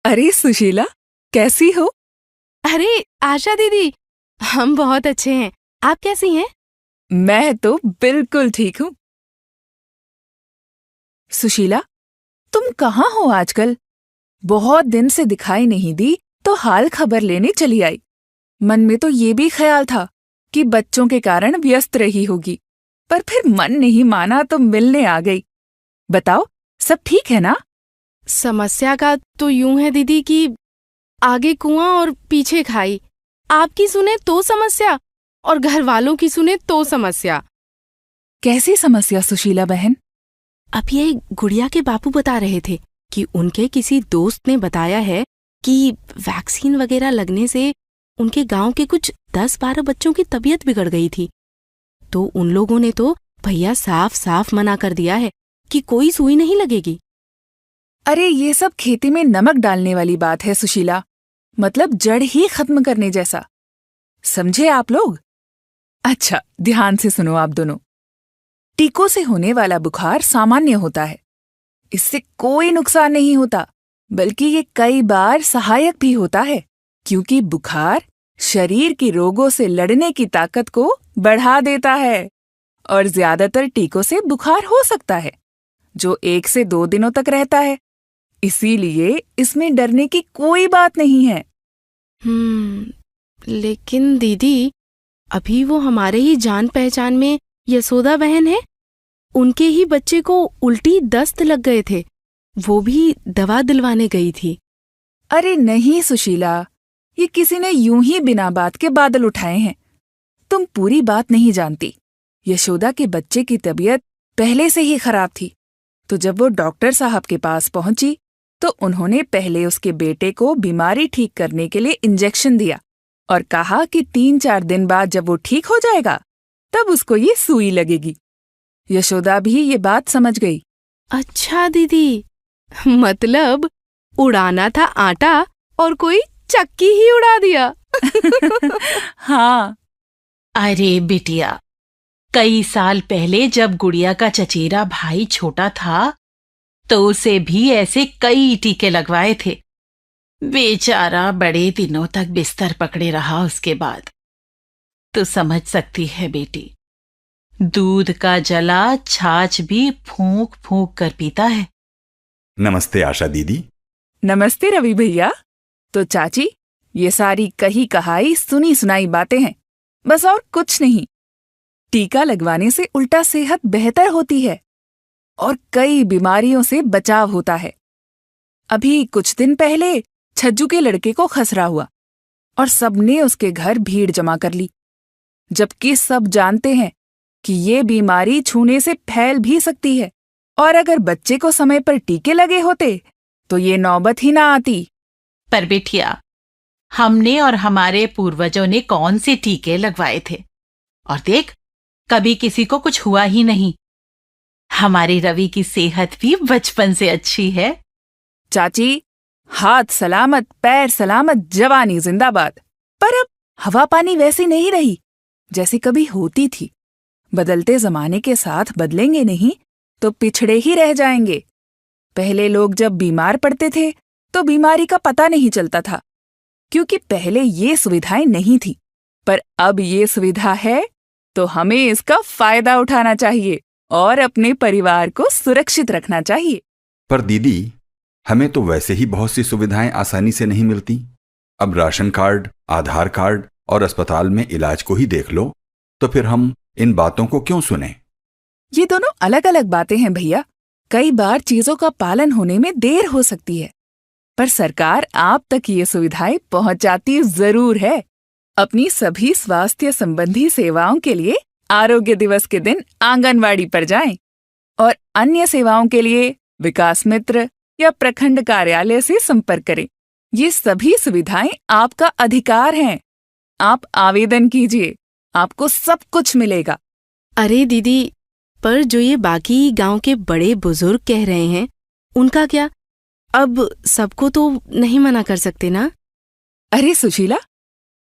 अरे सुशीला, कैसी हो? अरे आशा दीदी, हम बहुत अच्छे हैं। आप कैसी हैं? मैं तो बिल्कुल ठीक हूँ। सुशीला, तुम कहाँ हो आजकल? बहुत दिन से दिखाई नहीं दी, तो हाल खबर लेने चली आई। मन में तो ये भी ख्याल था कि बच्चों के कारण व्यस्त रही होगी, पर फिर मन नहीं माना तो मिलने आ गई। बताओ, सब ठीक है ना? समस्या का तो यूं है दीदी कि आगे कुआं और पीछे खाई। आपकी सुने तो समस्या और घर वालों की सुने तो समस्या। कैसी समस्या सुशीला बहन? अब ये गुड़िया के बापू बता रहे थे कि उनके किसी दोस्त ने बताया है कि वैक्सीन वगैरह लगने से उनके गांव के कुछ 10-12 बच्चों की तबीयत बिगड़ गई थी। तो उन लोगों ने तो भैया साफ साफ मना कर दिया है कि कोई सुई नहीं लगेगी। अरे ये सब खेती में नमक डालने वाली बात है सुशीला, मतलब जड़ ही खत्म करने जैसा। समझे आप लोग? अच्छा, ध्यान से सुनो आप दोनों। टीकों से होने वाला बुखार सामान्य होता है। इससे कोई नुकसान नहीं होता, बल्कि ये कई बार सहायक भी होता है, क्योंकि बुखार शरीर की रोगों से लड़ने की ताकत को बढ़ा देता है। और ज्यादातर टीकों से बुखार हो सकता है, जो 1 से 2 दिनों तक रहता है। इसीलिए इसमें डरने की कोई बात नहीं है। लेकिन दीदी, अभी वो हमारे ही जान पहचान में यशोदा बहन है। उनके ही बच्चे को उल्टी दस्त लग गए थे, वो भी दवा दिलवाने गई थी। अरे नहीं सुशीला, ये किसी ने यूं ही बिना बात के बादल उठाए हैं। तुम पूरी बात नहीं जानती। यशोदा के बच्चे की तबीयत पहले से ही खराब थी, तो जब वो डॉक्टर साहब के पास पहुंची तो उन्होंने पहले उसके बेटे को बीमारी ठीक करने के लिए इंजेक्शन दिया और कहा कि 3-4 दिन बाद जब वो ठीक हो जाएगा तब उसको ये सुई लगेगी। यशोदा भी ये बात समझ गई। अच्छा दीदी, मतलब उड़ाना था आटा और कोई चक्की ही उड़ा दिया। हाँ। अरे बिटिया, कई साल पहले जब गुड़िया का चचेरा भाई छोटा था तो उसे भी ऐसे कई टीके लगवाए थे। बेचारा बड़े दिनों तक बिस्तर पकड़े रहा उसके बाद। तो समझ सकती है बेटी, दूध का जला छाछ भी फूंक फूंक कर पीता है। नमस्ते आशा दीदी। नमस्ते रवि भैया। तो चाची, ये सारी कही कहाई सुनी सुनाई बातें हैं, बस और कुछ नहीं। टीका लगवाने से उल्टा सेहत बेहतर होती है और कई बीमारियों से बचाव होता है। अभी कुछ दिन पहले छज्जू के लड़के को खसरा हुआ और सबने उसके घर भीड़ जमा कर ली, जबकि सब जानते हैं कि ये बीमारी छूने से फैल भी सकती है। और अगर बच्चे को समय पर टीके लगे होते तो ये नौबत ही ना आती। पर बिटिया, हमने और हमारे पूर्वजों ने कौन से टीके लगवाए थे, और देख, कभी किसी को कुछ हुआ ही नहीं। हमारे रवि की सेहत भी बचपन से अच्छी है। चाची, हाथ सलामत पैर सलामत, जवानी जिंदाबाद। पर अब हवा पानी वैसी नहीं रही जैसी कभी होती थी। बदलते जमाने के साथ बदलेंगे नहीं तो पिछड़े ही रह जाएंगे। पहले लोग जब बीमार पड़ते थे तो बीमारी का पता नहीं चलता था, क्योंकि पहले ये सुविधाएं नहीं थी। पर अब ये सुविधा है तो हमें इसका फायदा उठाना चाहिए और अपने परिवार को सुरक्षित रखना चाहिए। पर दीदी, हमें तो वैसे ही बहुत सी सुविधाएं आसानी से नहीं मिलती। अब राशन कार्ड, आधार कार्ड और अस्पताल में इलाज को ही देख लो, तो फिर हम इन बातों को क्यों सुने? ये दोनों अलग अलग बातें हैं भैया। कई बार चीजों का पालन होने में देर हो सकती है, पर सरकार आप तक ये सुविधाएं पहुंचाती जरूर है। अपनी सभी स्वास्थ्य संबंधी सेवाओं के लिए आरोग्य दिवस के दिन आंगनवाड़ी पर जाएं और अन्य सेवाओं के लिए विकास मित्र या प्रखंड कार्यालय से संपर्क करें। ये सभी सुविधाएं आपका अधिकार हैं। आप आवेदन कीजिए, आपको सब कुछ मिलेगा। अरे दीदी, पर जो ये बाकी गांव के बड़े बुजुर्ग कह रहे हैं, उनका क्या? अब सबको तो नहीं मना कर सकते ना? अरे सुशीला,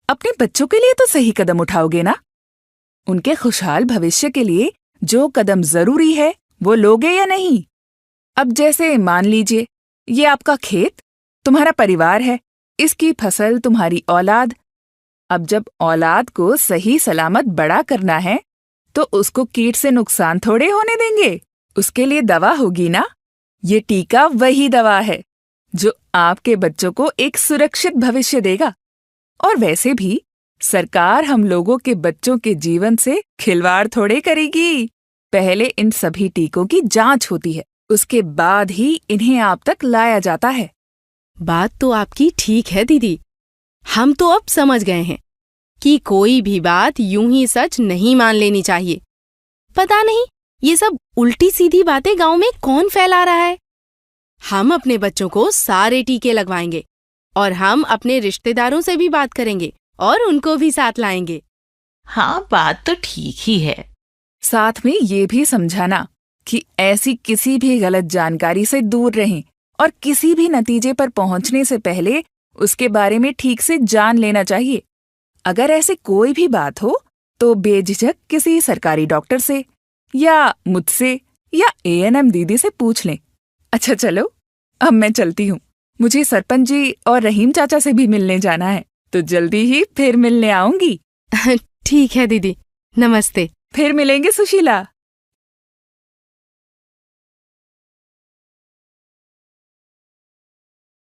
अपने बच्चों के लिए तो सही कदम उठाओगे ना? उनके खुशहाल भविष्य के लिए जो कदम जरूरी है वो लोगे या नहीं? अब जैसे मान लीजिए ये आपका खेत, तुम्हारा परिवार है, इसकी फसल तुम्हारी औलाद। अब जब औलाद को सही सलामत बड़ा करना है तो उसको कीट से नुकसान थोड़े होने देंगे। उसके लिए दवा होगी ना। ये टीका वही दवा है जो आपके बच्चों को एक सुरक्षित भविष्य देगा। और वैसे भी सरकार हम लोगों के बच्चों के जीवन से खिलवाड़ थोड़े करेगी। पहले इन सभी टीकों की जांच होती है, उसके बाद ही इन्हें आप तक लाया जाता है। बात तो आपकी ठीक है दीदी। हम तो अब समझ गए हैं कि कोई भी बात यूं ही सच नहीं मान लेनी चाहिए। पता नहीं ये सब उल्टी सीधी बातें गांव में कौन फैला रहा है। हम अपने बच्चों को सारे टीके लगवाएंगे और हम अपने रिश्तेदारों से भी बात करेंगे और उनको भी साथ लाएंगे। हाँ, बात तो ठीक ही है। साथ में ये भी समझाना कि ऐसी किसी भी गलत जानकारी से दूर रहें और किसी भी नतीजे पर पहुंचने से पहले उसके बारे में ठीक से जान लेना चाहिए। अगर ऐसे कोई भी बात हो तो बेझिझक किसी सरकारी डॉक्टर से या मुझसे या एएनएम दीदी से पूछ लें। अच्छा चलो, अब मैं चलती हूँ। मुझे सरपंच जी और रहीम चाचा से भी मिलने जाना है, तो जल्दी ही फिर मिलने आऊंगी। ठीक है दीदी, नमस्ते। फिर मिलेंगे सुशीला।